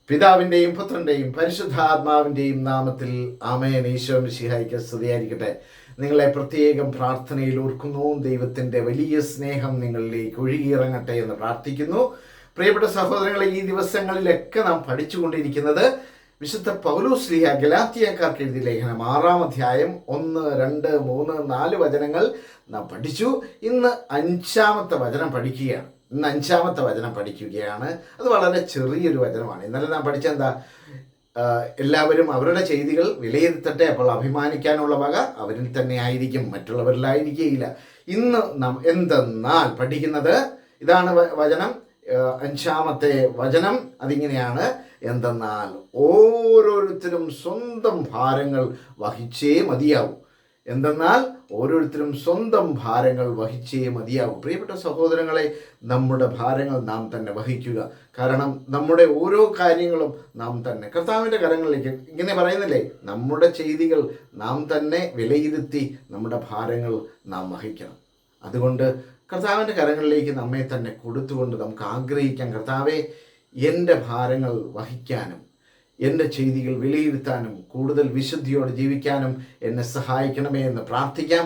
പിതാവിൻ്റെയും പുത്രൻ്റെയും പരിശുദ്ധാത്മാവിൻ്റെയും നാമത്തിൽ ആമേൻ. ഈശോ മിശിഹായ്ക്ക് സ്തുതിയായിരിക്കട്ടെ. നിങ്ങളെ പ്രത്യേകം പ്രാർത്ഥനയിൽ ഓർക്കുന്നു. ദൈവത്തിൻ്റെ വലിയ സ്നേഹം നിങ്ങളിലേക്ക് ഒഴുകിയിറങ്ങട്ടെ എന്ന് പ്രാർത്ഥിക്കുന്നു. പ്രിയപ്പെട്ട സഹോദരങ്ങളെ, ഈ ദിവസങ്ങളിലൊക്കെ നാം പഠിച്ചുകൊണ്ടിരിക്കുന്നത് വിശുദ്ധ പൗലോസ് ശ്ലീഹ ഗലാത്യക്കാർക്ക് എഴുതിയ ലേഖനം 6-ാം അധ്യായം 1, 2, 3, 4 വചനങ്ങൾ നാം പഠിച്ചു. ഇന്ന് 5-ാമത്തെ വചനം പഠിക്കുകയാണ്. അത് വളരെ ചെറിയൊരു വചനമാണ്. ഇന്നലെ നാം പഠിച്ച എന്താ? എല്ലാവരും അവരുടെ ചെയ്തികൾ വിലയിരുത്തട്ടെ, അപ്പോൾ അഭിമാനിക്കാനുള്ള വക അവരിൽ തന്നെ ആയിരിക്കും, മറ്റുള്ളവരിലായിരിക്കുകയില്ല. ഇന്ന് നാം എന്തെന്നാൽ പഠിക്കുന്നത് ഇതാണ്. വചനം 5-ാമത്തെ വചനം അതിങ്ങനെയാണ്: എന്തെന്നാൽ ഓരോരുത്തരും സ്വന്തം ഭാരങ്ങൾ വഹിച്ചേ മതിയാവും. പ്രിയപ്പെട്ട സഹോദരങ്ങളെ, നമ്മുടെ ഭാരങ്ങൾ നാം തന്നെ വഹിക്കുക. കാരണം നമ്മുടെ ഓരോ കാര്യങ്ങളും നാം തന്നെ കർത്താവിൻ്റെ കരങ്ങളിലേക്ക്, ഇങ്ങനെ പറയുന്നില്ലേ, നമ്മുടെ ചെയ്തികൾ നാം തന്നെ വിലയിരുത്തി നമ്മുടെ ഭാരങ്ങൾ നാം വഹിക്കണം. അതുകൊണ്ട് കർത്താവിൻ്റെ കരങ്ങളിലേക്ക് നമ്മെ തന്നെ കൊടുത്തുകൊണ്ട് നമുക്ക് ആഗ്രഹിക്കാം: കർത്താവേ, എൻ്റെ ഭാരങ്ങൾ വഹിക്കാനും എൻ്റെ ചെയ്തികൾ വിലയിരുത്താനും കൂടുതൽ വിശുദ്ധിയോടെ ജീവിക്കാനും എന്നെ സഹായിക്കണമേ എന്ന് പ്രാർത്ഥിക്കാം.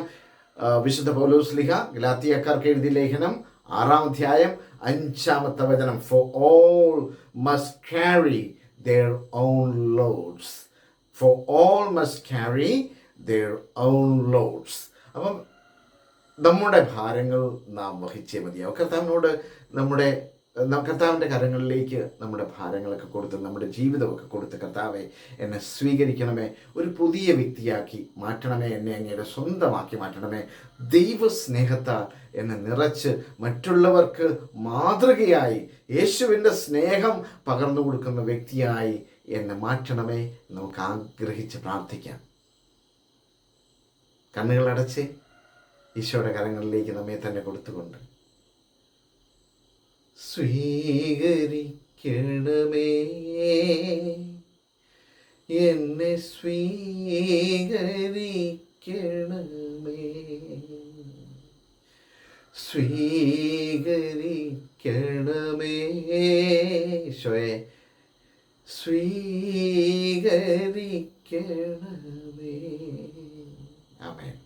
വിശുദ്ധ പൗലോസ് ശ്ലീഹ ഗലാത്യക്കാർക്ക് എഴുതിയ ലേഖനം 6-ാം അധ്യായം 5-ാമത്തെ വചനം: For all must carry their own loads. അപ്പം നമ്മുടെ ഭാരങ്ങൾ നാം വഹിച്ചേ മതിയാവും. കർത്താവിൻ്റെ കരങ്ങളിലേക്ക് നമ്മുടെ ഭാരങ്ങളൊക്കെ കൊടുത്ത്, നമ്മുടെ ജീവിതമൊക്കെ കൊടുത്ത്, കർത്താവെ, എന്നെ സ്വീകരിക്കണമേ, ഒരു പുതിയ വ്യക്തിയാക്കി മാറ്റണമേ, എന്നെ അങ്ങയുടെ സ്വന്തമാക്കി മാറ്റണമേ, ദൈവസ്നേഹത്താൽ എന്നെ നിറച്ച് മറ്റുള്ളവർക്ക് മാതൃകയായി യേശുവിൻ്റെ സ്നേഹം പകർന്നു കൊടുക്കുന്ന വ്യക്തിയായി എന്നെ മാറ്റണമേ. നമുക്ക് ആഗ്രഹിച്ച് പ്രാർത്ഥിക്കാം. കണ്ണുകളടച്ച് ഈശോയുടെ കരങ്ങളിലേക്ക് നമ്മെ തന്നെ കൊടുത്തുകൊണ്ട് സ്വീകരിക്കണമേ, എന്നെ സ്വീകരിക്കണമേ, സ്വീകരിക്കണമേ, ഈശോയെ സ്വീകരിക്കണമേ. ആമേൻ.